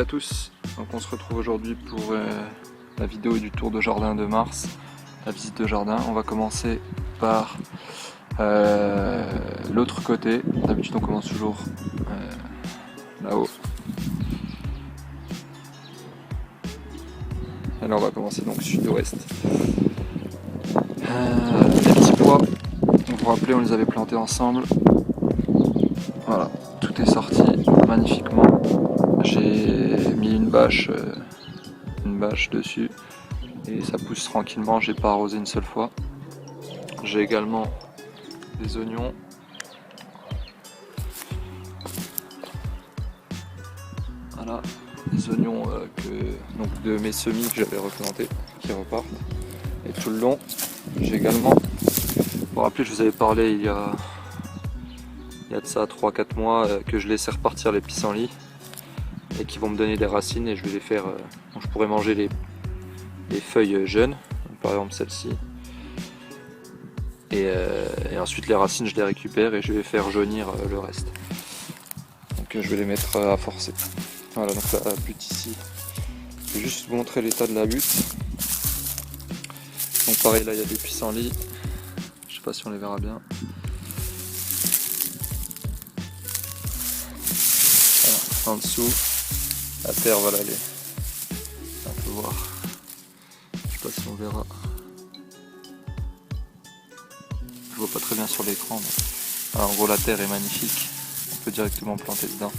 à tous, donc on se retrouve aujourd'hui pour la vidéo du tour de jardin de Mars, la visite de jardin. On va commencer par l'autre côté. D'habitude on commence toujours là-haut. Et là on va commencer donc sud-ouest. Les petits pois, vous vous rappelez, on les avait plantés ensemble. Voilà, tout est sorti magnifiquement. J'ai mis une bâche dessus et ça pousse tranquillement. J'ai pas arrosé une seule fois. J'ai également des oignons. Voilà, des oignons donc de mes semis que j'avais replantés qui repartent. Et tout le long, j'ai également, vous vous rappelez, je vous avais parlé il y a de ça 3-4 mois que je laissais repartir les pissenlits et qui vont me donner des racines et je vais les faire, je pourrais manger les feuilles jeunes, par exemple celle-ci, et ensuite les racines je les récupère et je vais faire jaunir le reste. Donc je vais les mettre à forcer. Voilà, donc la butte ici, je vais juste vous montrer l'état de la butte. Donc pareil, là il y a des pissenlits, je sais pas si on les verra bien. Voilà, en dessous, la terre, voilà, elle est, on peut voir, je sais pas si on verra, je vois pas très bien sur l'écran, mais voilà, en gros la terre est magnifique, on peut directement planter dedans.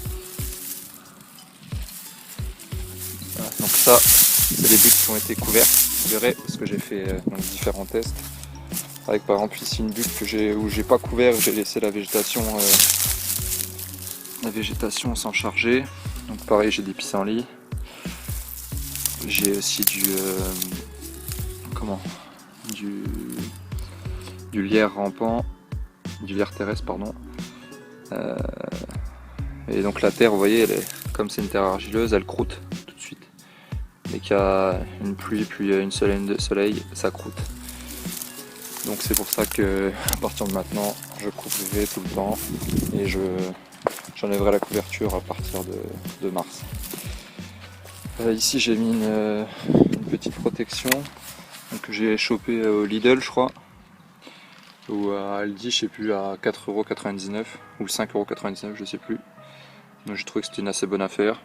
Voilà, donc ça, c'est les buttes qui ont été couvertes, vous verrez, parce que j'ai fait donc, différents tests, avec par exemple ici une butte où j'ai pas couvert, j'ai laissé la végétation s'en charger. Donc pareil, j'ai des pissenlits, j'ai aussi du lierre rampant, du lierre terrestre pardon. Et donc la terre, vous voyez, comme c'est une terre argileuse, elle croûte tout de suite. Dès qu'il y a une pluie puis une semaine de soleil, ça croûte. Donc c'est pour ça que à partir de maintenant, je couvrirai tout le temps et j'enlèverai la couverture à partir de mars. Ici j'ai mis une petite protection que j'ai chopé au Lidl je crois, ou à Aldi, je sais plus, à 4,99€ ou 5,99€, je sais plus. Donc j'ai trouvé que c'était une assez bonne affaire.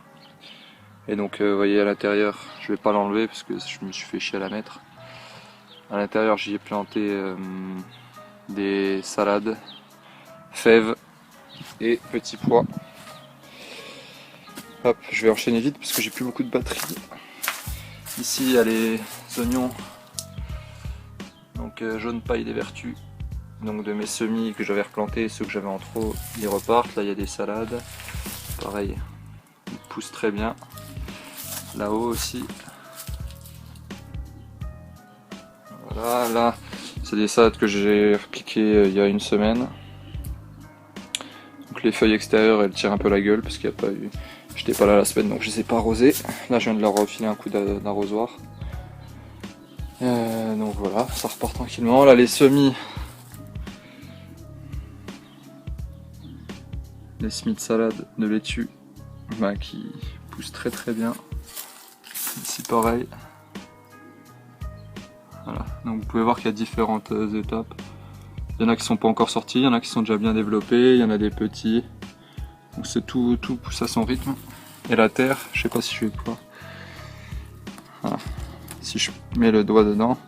Et donc vous voyez à l'intérieur, je vais pas l'enlever parce que je me suis fait chier à la mettre. À l'intérieur j'y ai planté des salades, fèves et petits pois. Hop, je vais enchaîner vite parce que j'ai plus beaucoup de batterie. Ici il y a les oignons, donc jaune paille des vertus, donc de mes semis que j'avais replantés, ceux que j'avais en trop, ils repartent. Là il y a des salades, pareil, ils poussent très bien. Là-haut aussi. Voilà, là c'est des salades que j'ai appliquées il y a une semaine. Donc les feuilles extérieures elles tirent un peu la gueule parce qu'il n'y a pas eu. J'étais pas là la semaine donc je les ai pas arrosées. Là je viens de leur refiler un coup d'arrosoir. Donc voilà, ça repart tranquillement. Là les semis. Les semis de salade de laitue qui poussent très très bien. Ici pareil. Voilà, donc vous pouvez voir qu'il y a différentes étapes. Il y en a qui sont pas encore sortis, il y en a qui sont déjà bien développés, il y en a des petits. Donc c'est tout pousse à son rythme. Et la terre, je sais pas si je vais pouvoir. Voilà. Si je mets le doigt dedans,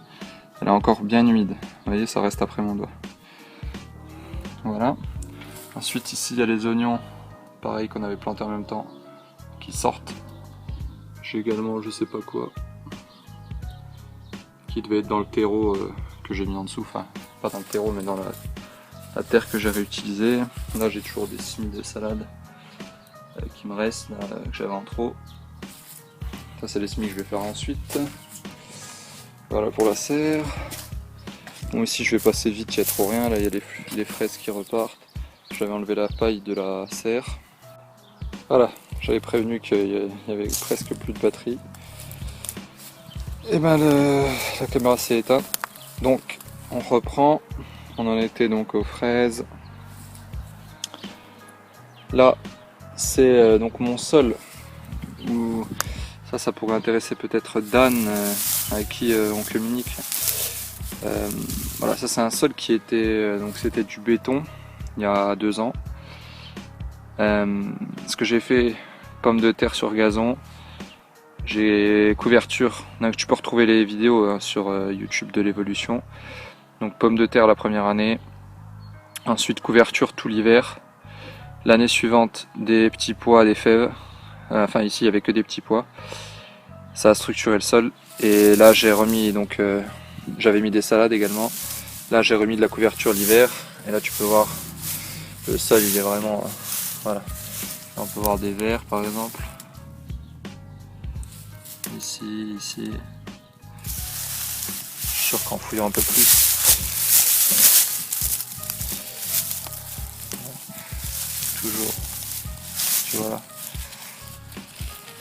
elle est encore bien humide. Vous voyez, ça reste après mon doigt. Voilà. Ensuite ici il y a les oignons, pareil qu'on avait planté en même temps, qui sortent. J'ai également je sais pas quoi, qui devait être dans le terreau que j'ai mis en dessous, enfin pas dans le terreau mais dans la terre que j'ai réutilisée. Là j'ai toujours des semis de salade qui me restent, là, que j'avais en trop. Ça c'est les semis que je vais faire ensuite. Voilà pour la serre. Bon ici je vais passer vite, il n'y a trop rien, là il y a les fraises qui repartent. J'avais enlevé la paille de la serre. Voilà, j'avais prévenu qu'il y avait presque plus de batterie. Et ben la caméra s'est éteinte. Donc on reprend. On en était donc aux fraises. Là c'est donc mon sol ou ça pourrait intéresser peut-être Dan, avec qui on communique. Voilà, ça c'est un sol qui était, donc c'était du béton il y a 2 ans. Ce que j'ai fait, pommes de terre sur gazon, j'ai couverture, donc tu peux retrouver les vidéos sur YouTube de l'évolution. Donc pommes de terre la première année, ensuite couverture tout l'hiver. L'année suivante des petits pois, des fèves, enfin ici il n'y avait que des petits pois. Ça a structuré le sol et là j'ai remis, donc j'avais mis des salades également. Là j'ai remis de la couverture l'hiver et là tu peux voir le sol il est vraiment, voilà. Là, on peut voir des vers par exemple. Ici. Je suis sûr qu'en fouillant un peu plus. Toujours. Tu vois là.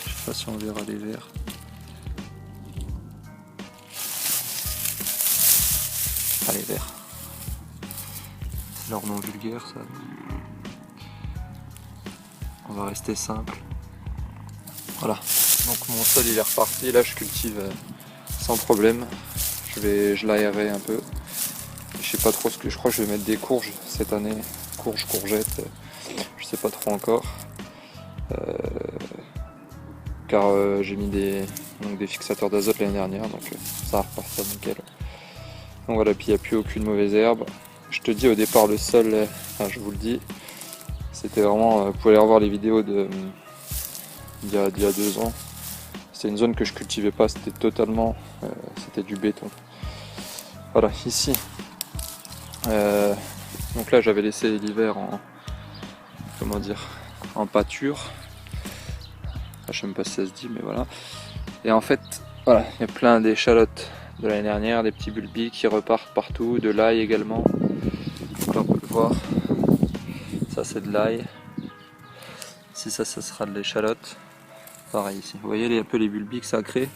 Je sais pas si on verra les vers. Ah les vers. C'est leur nom vulgaire ça. On va rester simple. Voilà. Donc mon sol il est reparti. Là je cultive sans problème. Je l'aérerai un peu. Je sais pas trop ce que je crois que je vais mettre des courges cette année. Courges, courgettes. Je sais pas trop encore. Car j'ai mis des fixateurs d'azote l'année dernière. Donc ça va repartir nickel. Donc voilà, puis il n'y a plus aucune mauvaise herbe. Je te dis au départ le sol, enfin, je vous le dis, c'était vraiment, vous pouvez aller revoir les vidéos d'il y a 2 ans. C'était une zone que je cultivais pas, c'était totalement, c'était du béton. Voilà, ici, donc là j'avais laissé l'hiver en, comment dire, en pâture. Je sais même pas si ça se dit, mais voilà. Et en fait, voilà, il y a plein d'échalotes de l'année dernière, des petits bulbis qui repartent partout, de l'ail également. Donc là on peut le voir. Ça c'est de l'ail. Ici ça sera de l'échalote. Pareil ici. Vous voyez un peu les bulbis que ça crée.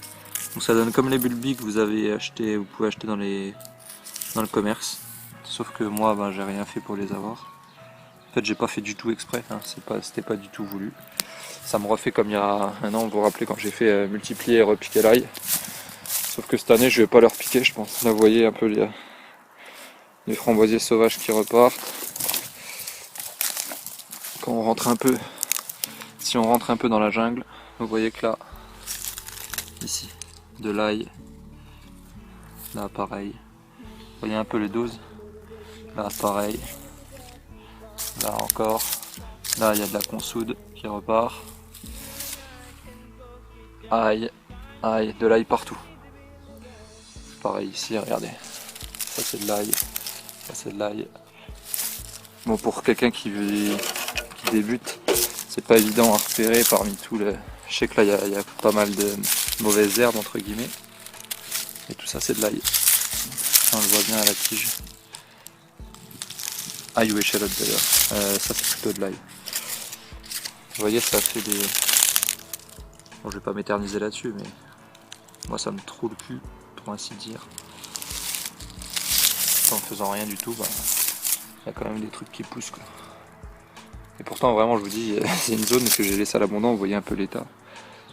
Donc ça donne comme les bulbis que vous avez acheté, vous pouvez acheter dans le commerce. Sauf que moi ben, j'ai rien fait pour les avoir. En fait j'ai pas fait du tout exprès, hein. C'était pas du tout voulu. Ça me refait comme il y a 1 an, vous vous rappelez quand j'ai fait multiplier et repiquer l'ail. Sauf que cette année je vais pas leur piquer je pense. Là vous voyez un peu les framboisiers sauvages qui repartent. Quand on rentre un peu, si on rentre un peu dans la jungle, vous voyez que là, ici, de l'ail, là pareil. Vous voyez un peu les doses, là pareil, là encore, là il y a de la consoude qui repart. Ail, de l'ail partout. Pareil ici, regardez, ça c'est de l'ail, ça c'est de l'ail. Bon, pour quelqu'un qui débute, c'est pas évident à repérer parmi tout le... Je sais que là il y a pas mal de mauvaises herbes entre guillemets. Et tout ça c'est de l'ail. On le voit bien à la tige. Ail ou échalote d'ailleurs. Ça c'est plutôt de l'ail. Vous voyez ça fait des... Bon je vais pas m'éterniser là-dessus mais moi ça me trouve le cul pour ainsi dire. En faisant rien du tout, bah, il y a quand même des trucs qui poussent quoi. Et pourtant vraiment je vous dis c'est une zone que j'ai laissée à l'abandon, vous voyez un peu l'état.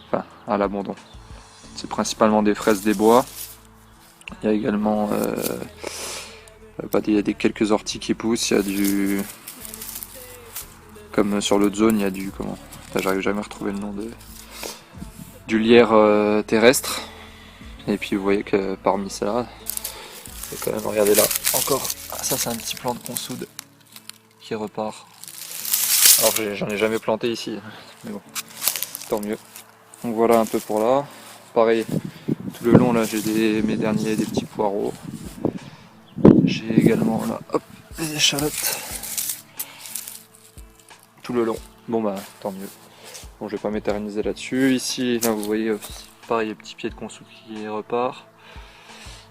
Enfin à l'abandon. C'est principalement des fraises des bois. Il y a également il y a quelques orties qui poussent, il y a du... Comme sur l'autre zone, il y a du... Comment... Enfin, j'arrive jamais à retrouver le nom de... Du lierre terrestre. Et puis vous voyez que parmi ça, il y a quand même, regardez là, encore, ça c'est un petit plant de consoude qui repart. Alors j'en ai jamais planté ici, mais bon, tant mieux. Donc voilà un peu pour là. Pareil, tout le long là j'ai mes derniers, des petits poireaux. J'ai également là, hop, des échalotes. Tout le long. Bon bah tant mieux. Bon je vais pas m'éterniser là-dessus. Ici, là vous voyez pareil, les petits pieds de consoude qui repart.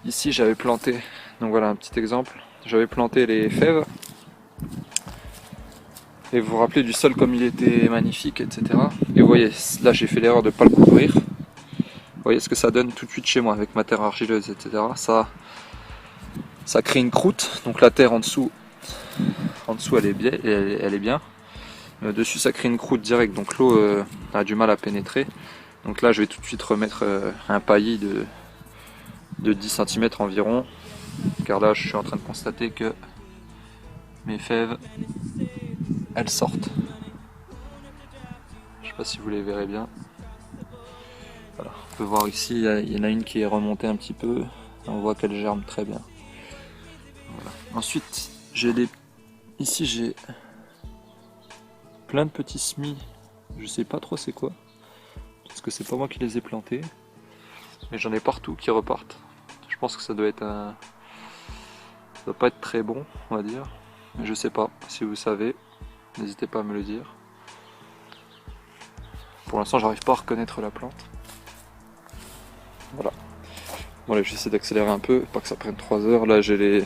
Ici j'avais planté, donc voilà un petit exemple. J'avais planté les fèves. Et vous vous rappelez du sol comme il était magnifique, etc. Et vous voyez, là j'ai fait l'erreur de ne pas le couvrir. Vous voyez ce que ça donne tout de suite chez moi avec ma terre argileuse, etc. Ça crée une croûte, donc la terre en dessous elle est bien. Dessus ça crée une croûte directe, donc l'eau a du mal à pénétrer. Donc là je vais tout de suite remettre un paillis de 10 cm environ, car là je suis en train de constater que mes fèves elles sortent. Je sais pas si vous les verrez bien. Voilà. On peut voir ici, il y en a une qui est remontée un petit peu, on voit qu'elle germe très bien. Voilà. Ensuite ici j'ai plein de petits semis, je sais pas trop c'est quoi, parce que c'est pas moi qui les ai plantés, mais j'en ai partout qui repartent. Je pense que ça doit pas être très bon, on va dire, mais je sais pas. Si vous savez, n'hésitez pas à me le dire. Pour l'instant j'arrive pas à reconnaître la plante. Voilà. Bon allez, j'essaie d'accélérer un peu, pas que ça prenne 3 heures. Là j'ai les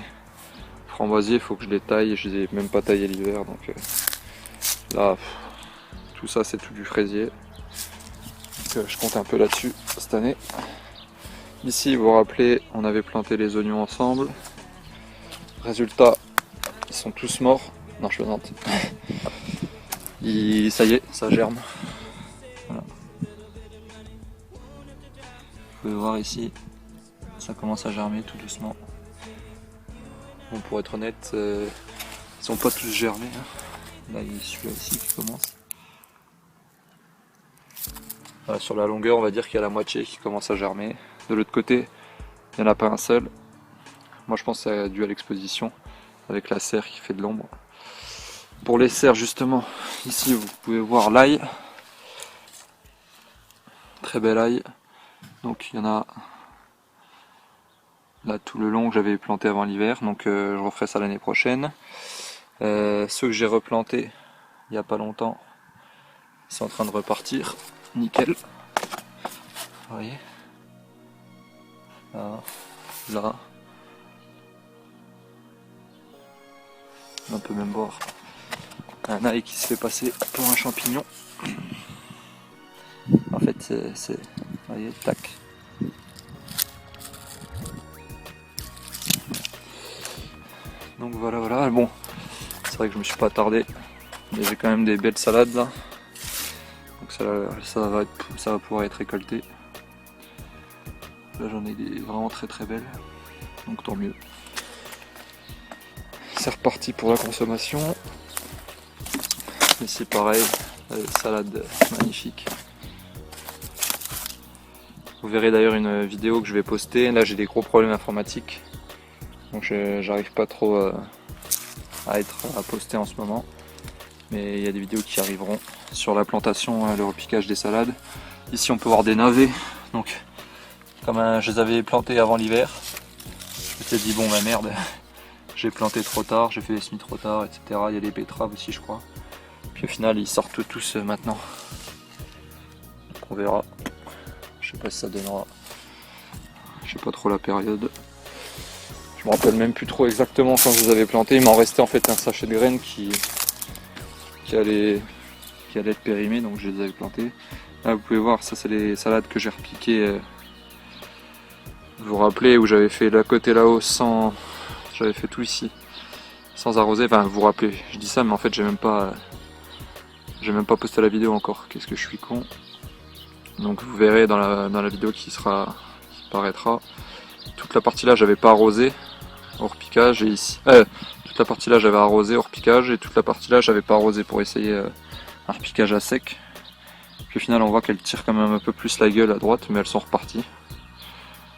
framboisiers, il faut que je les taille, je les ai même pas taillés l'hiver, donc là tout ça c'est tout du fraisier. Donc, je compte un peu là-dessus cette année. Ici, vous vous rappelez, on avait planté les oignons ensemble. Résultat, ils sont tous morts. Non, je plaisante. Ça y est, ça germe. Voilà. Vous pouvez voir ici, ça commence à germer tout doucement. Bon, pour être honnête, ils sont pas tous germés. Là, il y a celui-là ici qui commence. Voilà, sur la longueur, on va dire qu'il y a la moitié qui commence à germer. De l'autre côté, il n'y en a pas un seul. Moi, je pense que c'est dû à l'exposition, avec la serre qui fait de l'ombre. Pour les serres, justement, ici, vous pouvez voir l'ail. Très bel ail. Donc, il y en a là tout le long que j'avais planté avant l'hiver. Donc, je referai ça l'année prochaine. Ceux que j'ai replantés il n'y a pas longtemps, ils sont en train de repartir. Nickel. Vous voyez, là, là. On peut même voir un ail qui se fait passer pour un champignon. En fait, c'est vous voyez, tac. Donc voilà. Bon, c'est vrai que je me suis pas attardé, mais j'ai quand même des belles salades là. Donc ça va pouvoir être récolté. Là j'en ai des vraiment très belles, donc tant mieux. C'est reparti pour la consommation. Ici pareil, salade magnifique. Vous verrez d'ailleurs une vidéo que je vais poster. Là j'ai des gros problèmes informatiques, donc j'arrive pas trop à poster en ce moment. Mais il y a des vidéos qui arriveront sur la plantation, le repiquage des salades. Ici on peut voir des navets. Donc comme je les avais plantés avant l'hiver, je m'étais dit bon bah merde, j'ai planté trop tard, j'ai fait les semis trop tard, etc. Il y a des betteraves aussi je crois. Puis au final ils sortent tous maintenant. Donc on verra. Je sais pas si ça donnera. Je sais pas trop la période. Je me rappelle même plus trop exactement quand je les avais plantés. Il m'en restait en fait un sachet de graines qui allait être périmé, donc je les avais plantés. Là vous pouvez voir, ça c'est les salades que j'ai repiquées. Vous vous rappelez où j'avais fait le côté là-haut sans. J'avais fait tout ici sans arroser. Enfin vous vous rappelez, je dis ça mais en fait j'ai même pas posté la vidéo encore. Qu'est-ce que je suis con. Donc vous verrez dans la vidéo qui paraîtra. Toute la partie là j'avais pas arrosé au repiquage et ici. Toute la partie là j'avais arrosé au repiquage et toute la partie là j'avais pas arrosé pour essayer un repiquage à sec. Puis au final on voit qu'elles tirent quand même un peu plus la gueule à droite, mais elles sont reparties.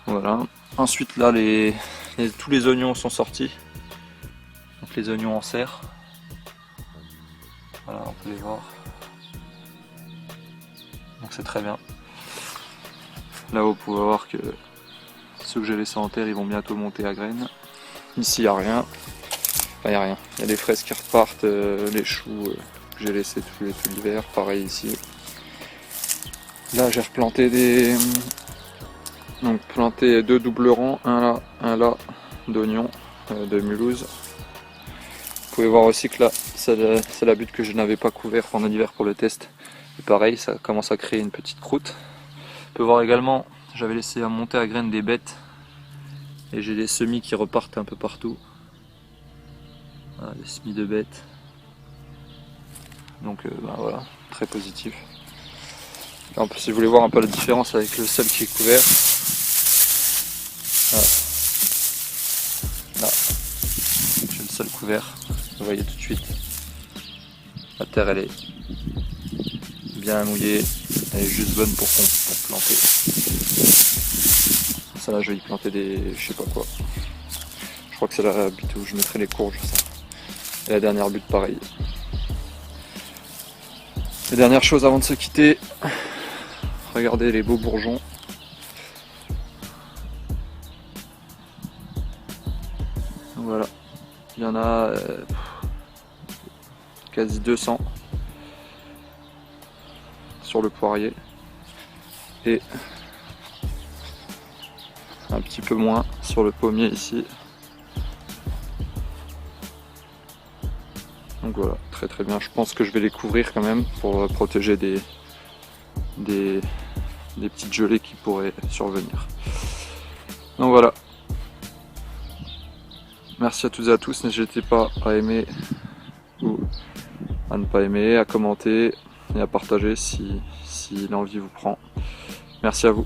Voilà. Ensuite là tous les oignons sont sortis. Donc les oignons en serre. Voilà, on peut les voir. Donc c'est très bien. Là-haut vous pouvez voir que ceux que j'ai laissés en terre ils vont bientôt monter à graines. Ici il n'y a rien. Enfin il n'y a rien. Il y a des fraises qui repartent, les choux que j'ai laissés tout l'hiver. Pareil ici. Là j'ai replanté donc planté 2 doubles rangs, un là d'oignons de Mulhouse. Vous pouvez voir aussi que là c'est la butte que je n'avais pas couvert pendant l'hiver pour le test. Et pareil, ça commence à créer une petite croûte. On peut voir également, j'avais laissé à monter à graines des bêtes et j'ai des semis qui repartent un peu partout. Voilà, des semis de bêtes. Donc ben voilà, très positif. Si vous voulez voir un peu la différence avec le sol qui est couvert, là, j'ai le sol couvert, vous voyez tout de suite, la terre elle est bien mouillée, elle est juste bonne pour planter. Ça là je vais y planter des, je sais pas quoi, je crois que c'est la butte où je mettrai les courges, ça. Et la dernière butte pareil. La dernière chose avant de se quitter, regardez les beaux bourgeons. Voilà, il y en a quasi 200 sur le poirier et un petit peu moins sur le pommier ici. Donc voilà, très très bien. Je pense que je vais les couvrir quand même pour protéger des petites gelées qui pourraient survenir. Donc voilà. Merci à toutes et à tous. N'hésitez pas à aimer ou à ne pas aimer, à commenter et à partager si l'envie vous prend. Merci à vous.